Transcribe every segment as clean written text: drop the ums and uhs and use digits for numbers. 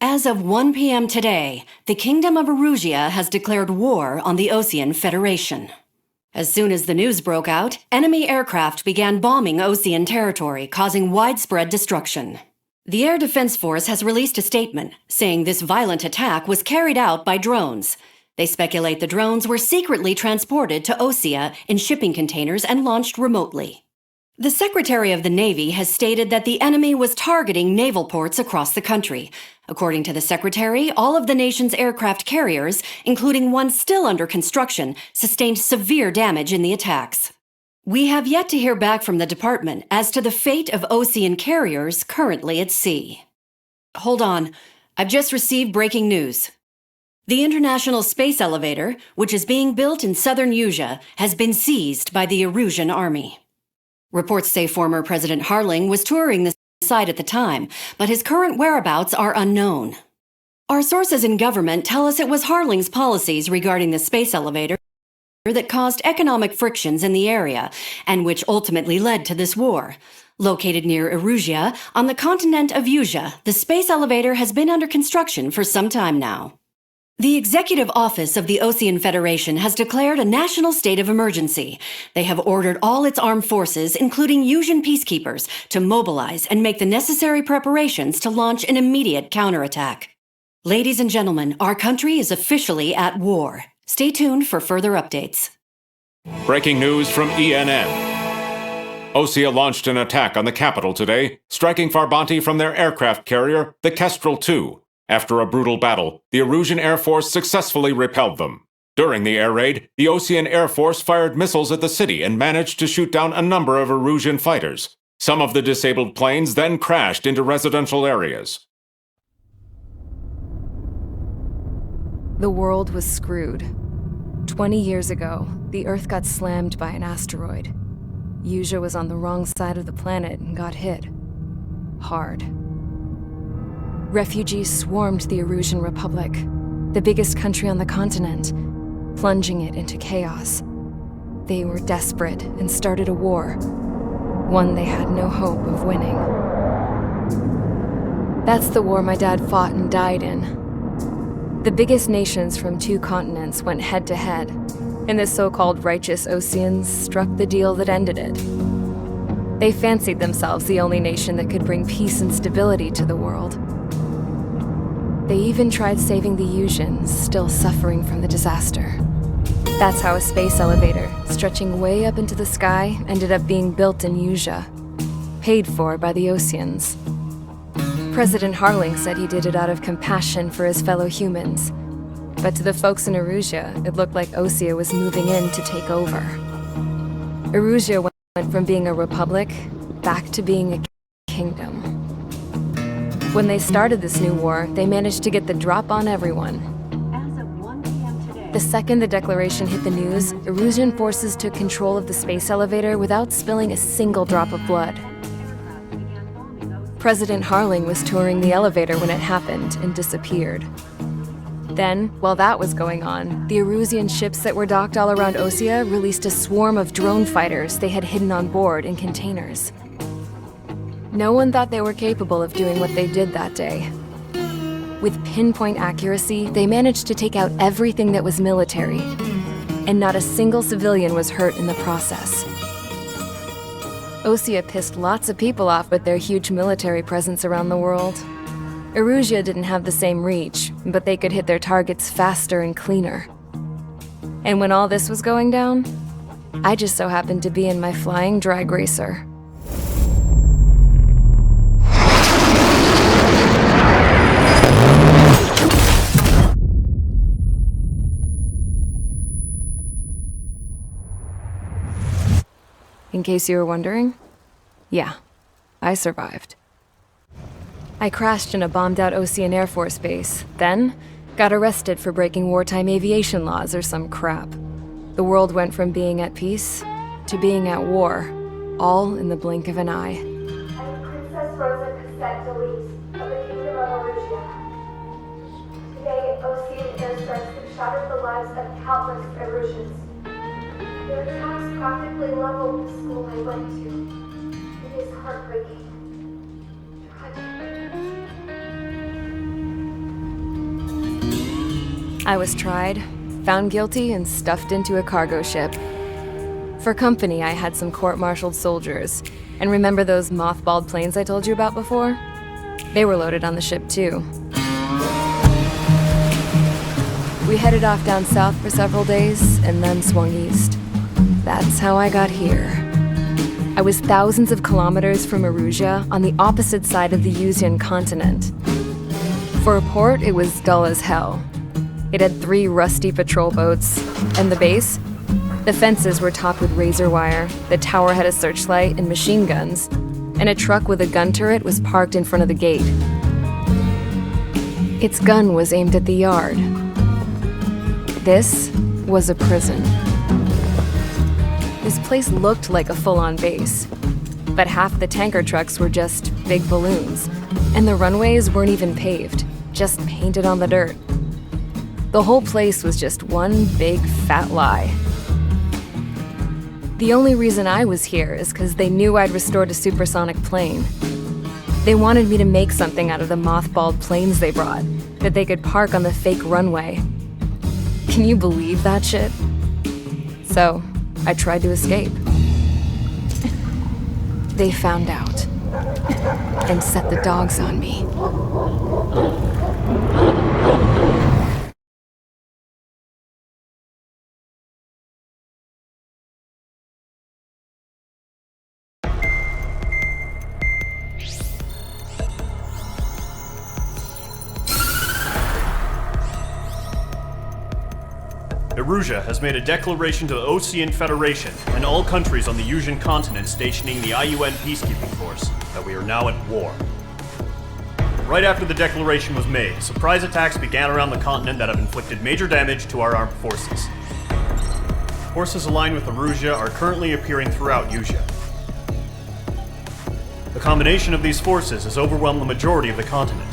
As of 1 p.m. today, the Kingdom of Erusia has declared war on the Osean Federation. As soon as the news broke out, enemy aircraft began bombing Osean territory, causing widespread destruction. The Air Defense Force has released a statement saying this violent attack was carried out by drones. They speculate the drones were secretly transported to Osea in shipping containers and launched remotely. The Secretary of the Navy has stated that the enemy was targeting naval ports across the country. According to the Secretary, all of the nation's aircraft carriers, including one still under construction, sustained severe damage in the attacks. We have yet to hear back from the department as to the fate of Osean carriers currently at sea. Hold on, I've just received breaking news. The International Space Elevator, which is being built in southern Erusia, has been seized by the Erusian army. Reports say former President Harling was touring the site at the time, but his current whereabouts are unknown. Our sources in government tell us it was Harling's policies regarding the space elevator that caused economic frictions in the area, and which ultimately led to this war. Located near Erusia, on the continent of Erusia, the space elevator has been under construction for some time now. The Executive Office of the Osean Federation has declared a national state of emergency. They have ordered all its armed forces, including Erusian peacekeepers, to mobilize and make the necessary preparations to launch an immediate counterattack. Ladies and gentlemen, our country is officially at war. Stay tuned for further updates. Breaking news from ENN. Osea launched an attack on the capital today, striking Farbanti from their aircraft carrier, the Kestrel II. After a brutal battle, the Erusian Air Force successfully repelled them. During the air raid, the Osean Air Force fired missiles at the city and managed to shoot down a number of Erusian fighters. Some of the disabled planes then crashed into residential areas. The world was screwed. 20 years ago, the Earth got slammed by an asteroid. Erusia was on the wrong side of the planet and got hit. Hard. Refugees swarmed the Erusian Republic, the biggest country on the continent, plunging it into chaos. They were desperate and started a war, one they had no hope of winning. That's the war my dad fought and died in. The biggest nations from 2 continents went head-to-head, and the so-called righteous Oseans struck the deal that ended it. They fancied themselves the only nation that could bring peace and stability to the world. They even tried saving the Erusians, still suffering from the disaster. That's how a space elevator, stretching way up into the sky, ended up being built in Erusia, paid for by the Oseans. President Harling said he did it out of compassion for his fellow humans, but to the folks in Erusia, it looked like Osea was moving in to take over. Erusia went from being a republic back to being a kingdom. When they started this new war, they managed to get the drop on everyone. As of 1 p.m. today, The second the declaration hit the news, Erusian forces took control of the space elevator without spilling a single drop of blood. President Harling was touring the elevator when it happened and disappeared. Then, while that was going on, the Erusian ships that were docked all around Osea released a swarm of drone fighters they had hidden on board in containers. No one thought they were capable of doing what they did that day. With pinpoint accuracy, they managed to take out everything that was military, and not a single civilian was hurt in the process. Osea pissed lots of people off with their huge military presence around the world. Erusia didn't have the same reach, but they could hit their targets faster and cleaner. And when all this was going down, I just so happened to be in my flying drag racer. In case you were wondering, yeah, I survived. I crashed in a bombed-out Osean Air Force base, then got arrested for breaking wartime aviation laws or some crap. The world went from being at peace to being at war, all in the blink of an eye. I'm Princess Rosa Cassette Delise of the Kingdom of Erusia. Today, Osean airstrikes have shattered the lives of countless Erusians. Their attacks practically leveled the school I went to. It is heartbreaking. Tragic. I was tried, found guilty, and stuffed into a cargo ship. For company, I had some court-martialed soldiers. And remember those mothballed planes I told you about before? They were loaded on the ship, too. We headed off down south for several days, and then swung east. That's how I got here. I was thousands of kilometers from Erusia, on the opposite side of the Usian continent. For a port, it was dull as hell. It had 3 rusty patrol boats, and the base? The fences were topped with razor wire, the tower had a searchlight and machine guns, and a truck with a gun turret was parked in front of the gate. Its gun was aimed at the yard. This was a prison. This place looked like a full-on base, but half the tanker trucks were just big balloons, and the runways weren't even paved, just painted on the dirt. The whole place was just one big fat lie. The only reason I was here is because they knew I'd restored a supersonic plane. They wanted me to make something out of the mothballed planes they brought, that they could park on the fake runway. Can you believe that shit? So, I tried to escape. They found out, and set the dogs on me. Erusia has made a declaration to the Ocean Federation and all countries on the Usian continent stationing the IUN peacekeeping force that we are now at war. Right after the declaration was made, surprise attacks began around the continent that have inflicted major damage to our armed forces. Forces aligned with Erusia are currently appearing throughout Usia. The combination of these forces has overwhelmed the majority of the continent,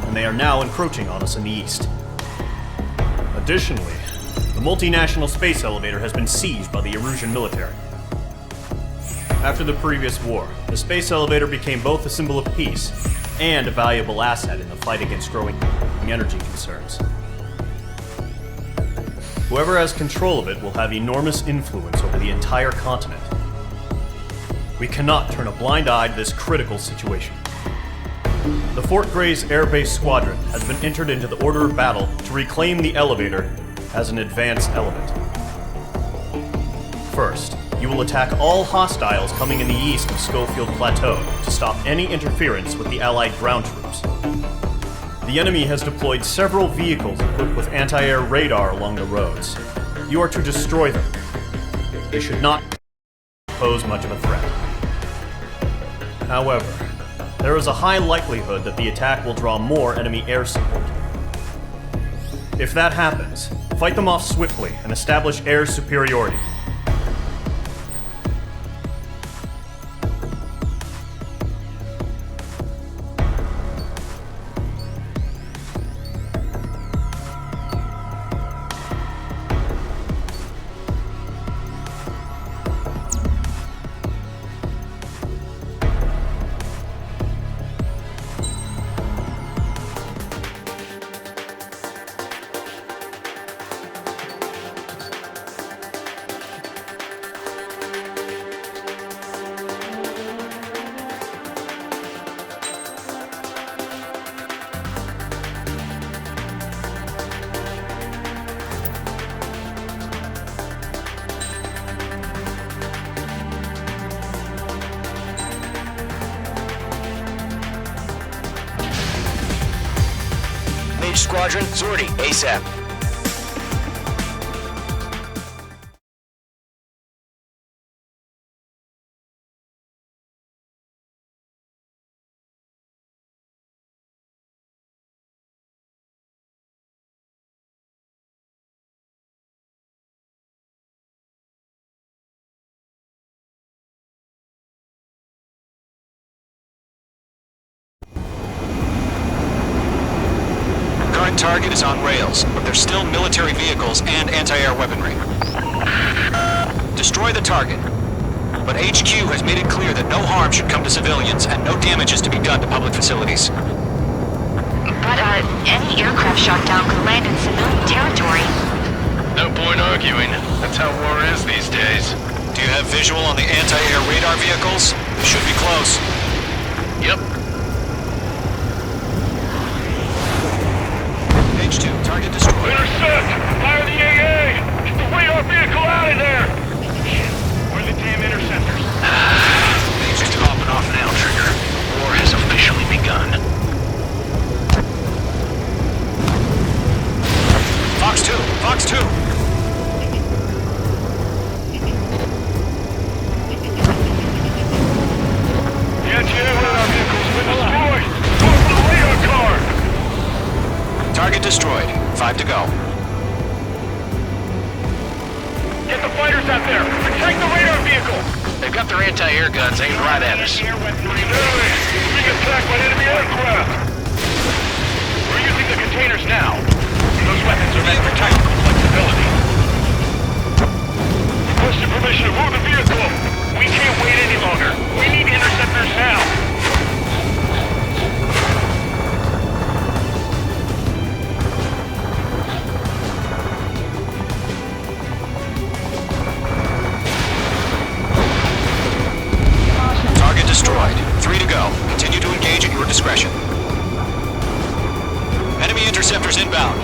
and they are now encroaching on us in the east. Additionally, the multinational space elevator has been seized by the Erusian military. After the previous war, the space elevator became both a symbol of peace and a valuable asset in the fight against growing energy concerns. Whoever has control of it will have enormous influence over the entire continent. We cannot turn a blind eye to this critical situation. The Fort Gray's Air Base Squadron has been entered into the order of battle to reclaim the elevator as an advanced element. First, you will attack all hostiles coming in the east of Schofield Plateau to stop any interference with the Allied ground troops. The enemy has deployed several vehicles equipped with anti-air radar along the roads. You are to destroy them. They should not pose much of a threat. However, there is a high likelihood that the attack will draw more enemy air support. If that happens, fight them off swiftly and establish air superiority. Squadron, sortie, ASAP. Target is on rails, but there's still military vehicles and anti-air weaponry. Destroy the target, but HQ has made it clear that no harm should come to civilians and no damage is to be done to public facilities. But, any enemy aircraft shot down could land in civilian territory. No point arguing. That's how war is these days. Do you have visual on the anti-air radar vehicles? They should be close. Yep. Page 2, target destroyed. Intercept! Fire the AA! Get the radar vehicle out of there! Where are the damn interceptors? It's popping off now, Trigger. War has officially begun. Fox 2! Fox 2! The anti-air radar vehicle's been destroyed! Go for the radar card! Target destroyed. 5 to go. Get the fighters out there! Protect the radar vehicle! They've got their anti-air guns aimed right at us. Being attacked by enemy aircraft! We're using the containers now. Those weapons are meant for tactical flexibility. Requested permission to move the vehicle! We can't wait any longer. We need interceptors now! Target destroyed. 3 to go. Continue to engage at your discretion. Enemy interceptors inbound.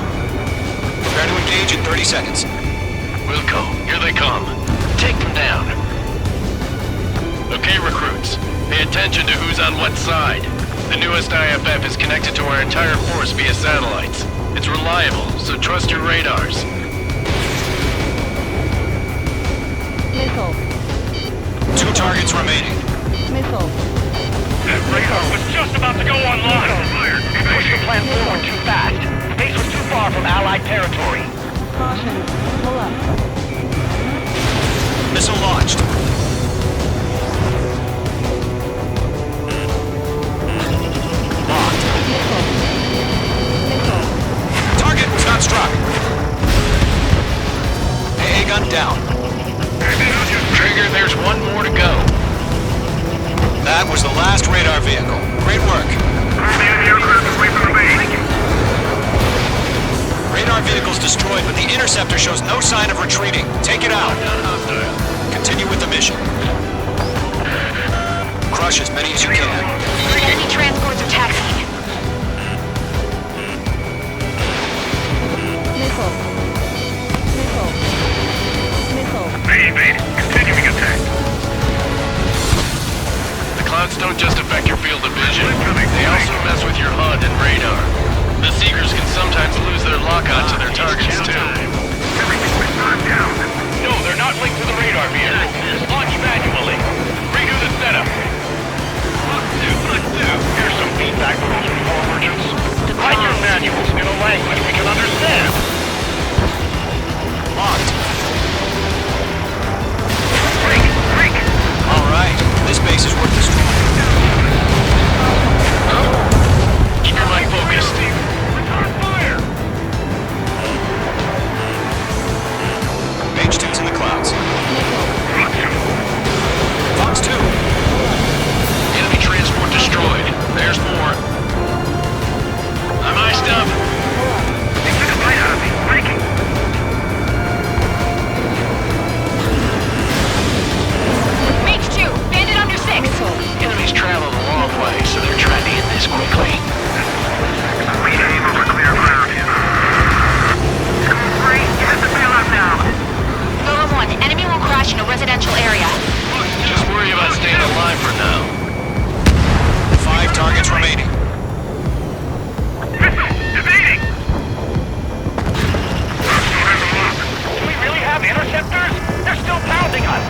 Prepare to engage in 30 seconds. Wilco, here they come. Take them down. Okay, recruits. Pay attention to who's on what side. The newest IFF is connected to our entire force via satellites. It's reliable, so trust your radars. Missile. 2 targets remaining. Missile. That radar was just about to go online. We pushed the plan forward too fast. Base was too far from Allied territory. Caution. Pull up. Missile launched. Locked. Missile. Missile. Target was not struck. AA gun down. Trigger, there's one more to go. That was the last radar vehicle. Great work. Radar vehicle's destroyed, but the interceptor shows no sign of retreating. Take it out. Continue with the mission. Crush as many as you can. Enemy transports are taxiing. Missile. Missile. Missile. Continuing attack. The clouds don't just affect your field of vision. They also mess with your HUD and radar. The Seekers can sometimes lose their lockout to their targets, too. No, they're not linked to the radar vehicle. Launch manually. Redo the setup. Here's some feedback for those reform merchants. Write your manuals in a language we can understand. Locked. Break! All right. This base is worth destroying. Keep your mind focused. Return fire! Page 2's in the clouds. Fox 2. Enemy transport destroyed. There's more. I'm iced up. They took a bite out of me. Breaking. Mage 2, bandit under 6. Enemies traveled a long way, so they're trying to end this quickly. We aim over clear ground. School 3, you have to bail out now. Lower 1, enemy will crash in a residential area. Just worry about staying alive for now. 5 targets remaining. Evading! Do we really have interceptors? They're still pounding us!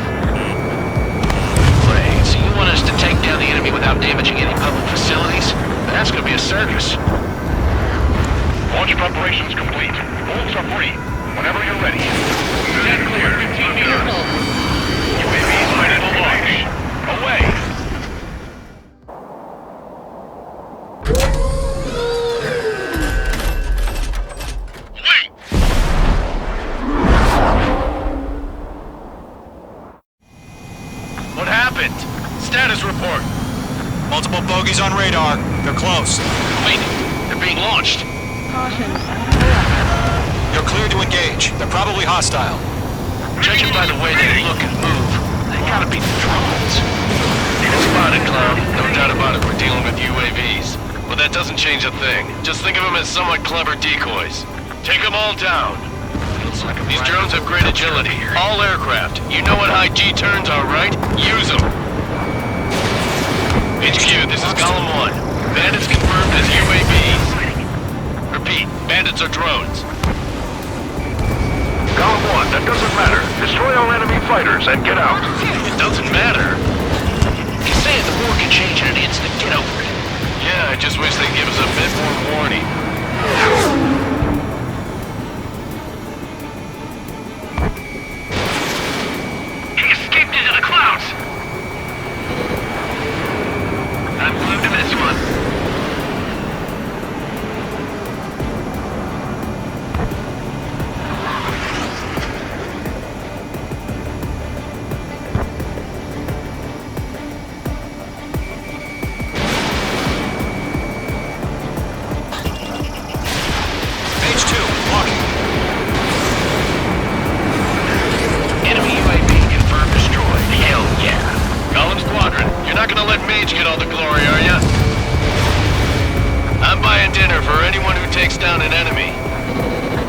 Wait, so you want us to take down the enemy without damaging any public facilities? That's gonna be a circus. Launch preparations complete. Bolts are free. Whenever you're ready. Stand clear. 15 meters. UAV ready to launch. Away! What happened? Status report. Multiple bogies on radar. They're close. Wait, they're being launched. Caution. Pull up. You're clear to engage. They're probably hostile. Judging by the way they look and move, they gotta be drones. Spotted, Clown. No doubt about it, we're dealing with UAVs. But that doesn't change a thing. Just think of them as somewhat clever decoys. Take them all down. These drones have great agility. All aircraft. You know what high G turns are, right? Use them. HQ, this is Column 1. Bandits confirmed as UAVs. Repeat, bandits are drones. Column 1, that doesn't matter. Destroy all enemy fighters and get out. It doesn't matter. He's saying the war can change in an instant. Get over it. Yeah, I just wish they'd give us a bit more warning. He escaped into the clouds. I'm glued to this one. Page 2, walking. Enemy UAV confirmed destroyed. Hell yeah. Column Squadron, you're not gonna let Mage get all the glory, are ya? I'm buying dinner for anyone who takes down an enemy.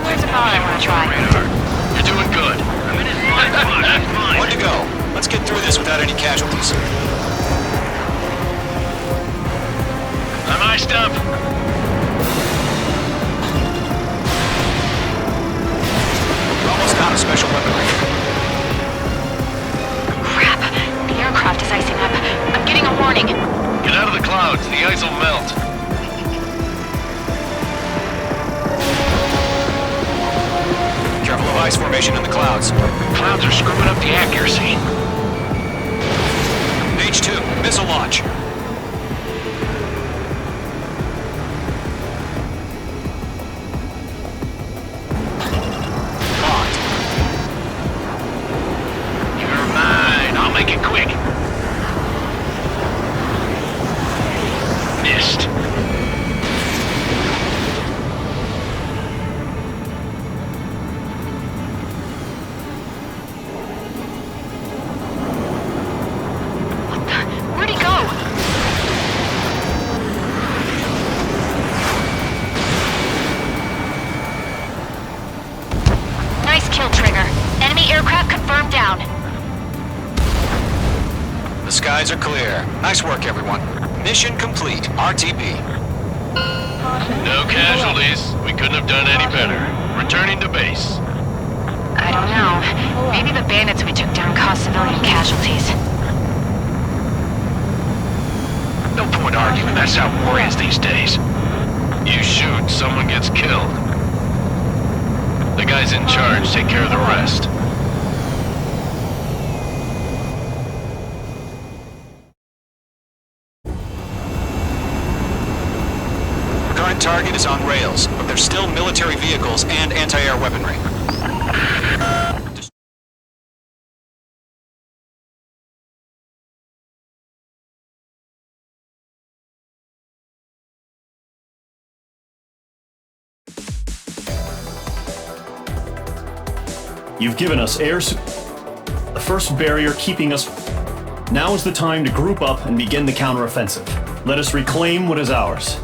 Where's the phone I want to try? Radar. You're doing good. One to go. Let's get through this without any casualties. I'm iced up. We're almost out of special weaponry. Crap. The aircraft is icing up. I'm getting a warning. Get out of the clouds. The ice will melt. Careful of ice formation in the clouds. Clouds are screwing up the accuracy. Page 2, missile launch. Locked. You're mine. I'll make it quick. Missed. Where'd he go? Nice kill, Trigger. Enemy aircraft confirmed down. The skies are clear. Nice work, everyone. Mission complete. RTB. Caution. No casualties. We couldn't have done any better. Returning to base. I don't know. Maybe the bandits we took down caused civilian casualties. No point arguing. That's how war is these days. You shoot, someone gets killed. The guys in charge take care of the rest. Current target is on rails, but there's still military vehicles and anti-air weaponry. You've given us the first barrier keeping us. Now is the time to group up and begin the counteroffensive. Let us reclaim what is ours.